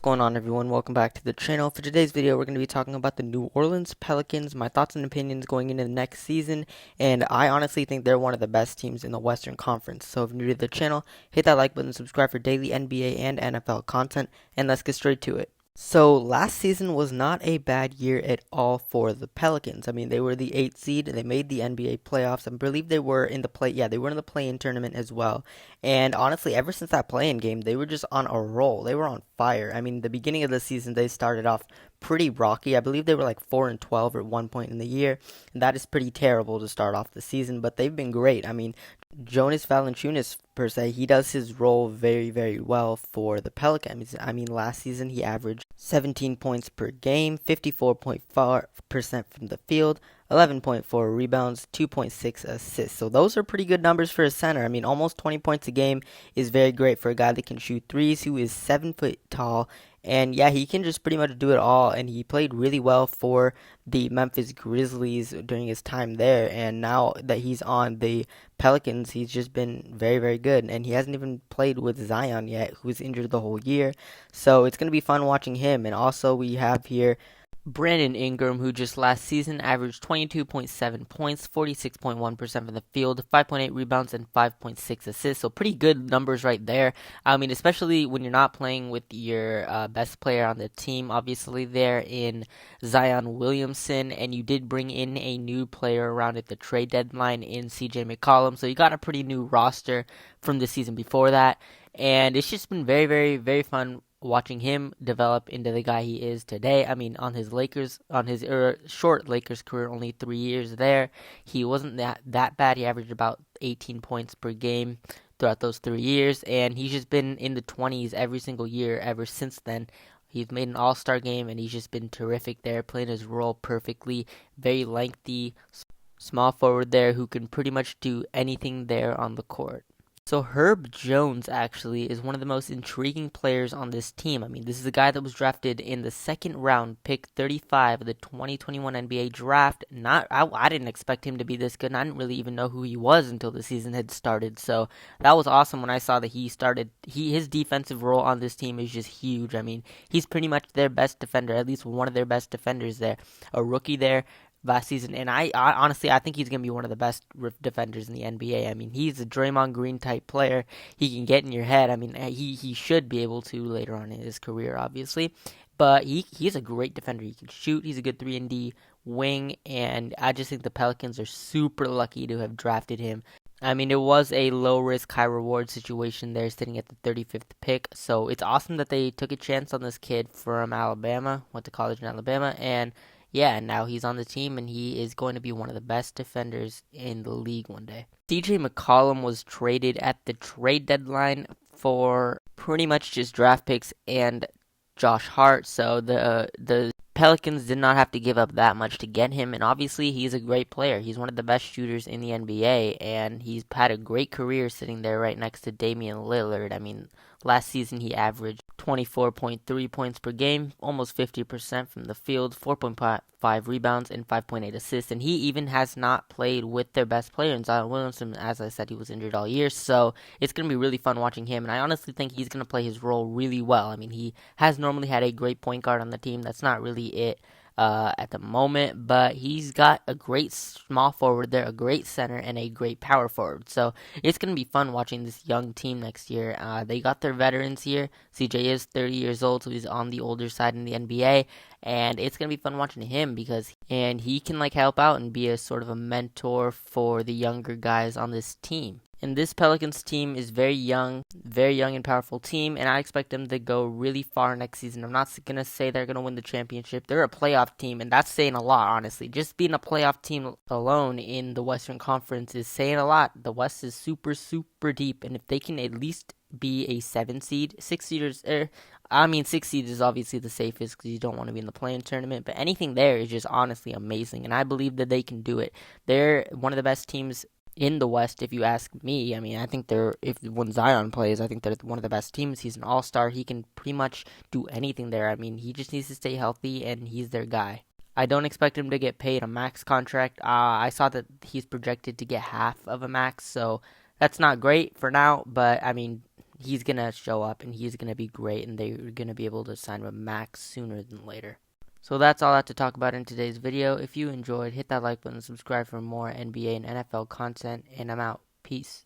going on, everyone? Welcome back to the channel. For today's video, we're going to be talking about the New Orleans Pelicans, my thoughts and opinions going into the next season, and I honestly think they're one of the best teams in the Western Conference. So if you're new to the channel, hit that like button, subscribe for daily NBA and NFL content, and let's get straight to it. So last season was not a bad year at all for the Pelicans. I mean, they were the 8th seed and they made the NBA playoffs. I believe they were in the they were in the play-in tournament as well. And honestly, ever since that play-in game, they were just on a roll. They were on fire. I mean, the beginning of the season, they started off pretty rocky. I believe they were like 4-12 at one point in the year. And that is pretty terrible to start off the season, but they've been great. I mean, Jonas Valanciunas, per se, he does his role very, very well for the Pelicans. I mean, last season he averaged 17 points per game, 54.4% from the field, 11.4 rebounds, 2.6 assists. So those are pretty good numbers for a center. I mean, almost 20 points a game is very great for a guy that can shoot threes, who is 7 foot tall. And yeah, he can just pretty much do it all, and he played really well for the Memphis Grizzlies during his time there, and now that he's on the Pelicans, he's just been very, very good, and he hasn't even played with Zion yet, who's injured the whole year, so it's going to be fun watching him. And also we have here Brandoningram, who just last season averaged 22.7 points, 46.1% from the field, 5.8 rebounds, and 5.6 assists. So pretty good numbers right there. I mean, especially when you're not playing with your best player on the team, obviously there in Zion and you did bring in a new player around at the trade deadline in cjmccollum. So you got a pretty new roster from the season before that. And it's just been very, very, very fun watching him develop into the guy he is today. I mean, on his short Lakers career, only 3 years there, he wasn't that bad. He averaged about 18 points per game throughout those 3 years, and he's just been in the 20s every single year ever since then. He's made an all-star game, and he's just been terrific there, playing his role perfectly. Very lengthy, small forward there who can pretty much do anything there on the court. So Herb Jones actually is one of the most intriguing players on this team. I mean, this is a guy that was drafted in the second round, pick 35 of the 2021 NBA draft. I didn't expect him to be this good, and I didn't really even know who he was until the season had started. So that was awesome when I saw that he started. His defensive role on this team is just huge. I mean, he's pretty much their best defender, at least one of their best defenders there. A rookie there last season, and I honestly think he's going to be one of the best defenders in the NBA. I mean, he's a Draymond Green type player. He can get in your head. I mean, he should be able to later on in his career, obviously, but he's a great defender. He can shoot. He's a good 3-and-D wing, and I just think the Pelicans are super lucky to have drafted him. I mean, it was a low-risk, high-reward situation there, sitting at the 35th pick, so it's awesome that they took a chance on this kid from Alabama, went to college in Alabama, and yeah, and now he's on the team, and he is going to be one of the best defenders in the league one day. cjmccollum was traded at the trade deadline for pretty much just draft picks and Josh Hart, so the Pelicans did not have to give up that much to get him, and obviously he's a great player. He's one of the best shooters in the NBA, and he's had a great career sitting there right next to Damian Lillard. I mean, last season he averaged 24.3 points per game, almost 50% from the field, 4.5 rebounds, and 5.8 assists. And he even has not played with their best player in Zion Williamson. As I said, he was injured all year, so it's going to be really fun watching him. And I honestly think he's going to play his role really well. I mean, he has normally had a great point guard on the team. That's not really it at the moment, but he's got a great small forward there, a great center, and a great power forward. So it's going to be fun watching this young team next year. They got their veterans here. CJ is 30 years old, so he's on the older side in the NBA, and it's going to be fun watching him because he can help out and be a sort of a mentor for the younger guys on this team. And this Pelicans team is very young and powerful team, and I expect them to go really far next season. I'm not going to say they're going to win the championship. They're a playoff team, and that's saying a lot, honestly. Just being a playoff team alone in the Western Conference is saying a lot. The West is super, super deep, and if they can at least be a 7 seed, 6 seed is obviously the safest because you don't want to be in the play-in tournament, but anything there is just honestly amazing, and I believe that they can do it. They're one of the best teams in the West, if you ask me. I mean, I think when Zion plays, I think they're one of the best teams. He's an all-star. He can pretty much do anything there. I mean, he just needs to stay healthy, and he's their guy. I don't expect him to get paid a max contract. I saw that he's projected to get half of a max, so that's not great for now, but I mean, he's going to show up and he's going to be great, and they're going to be able to sign him a max sooner than later. So that's all I have to talk about in today's video. If you enjoyed, hit that like button, subscribe for more NBA and NFL content, and I'm out. Peace.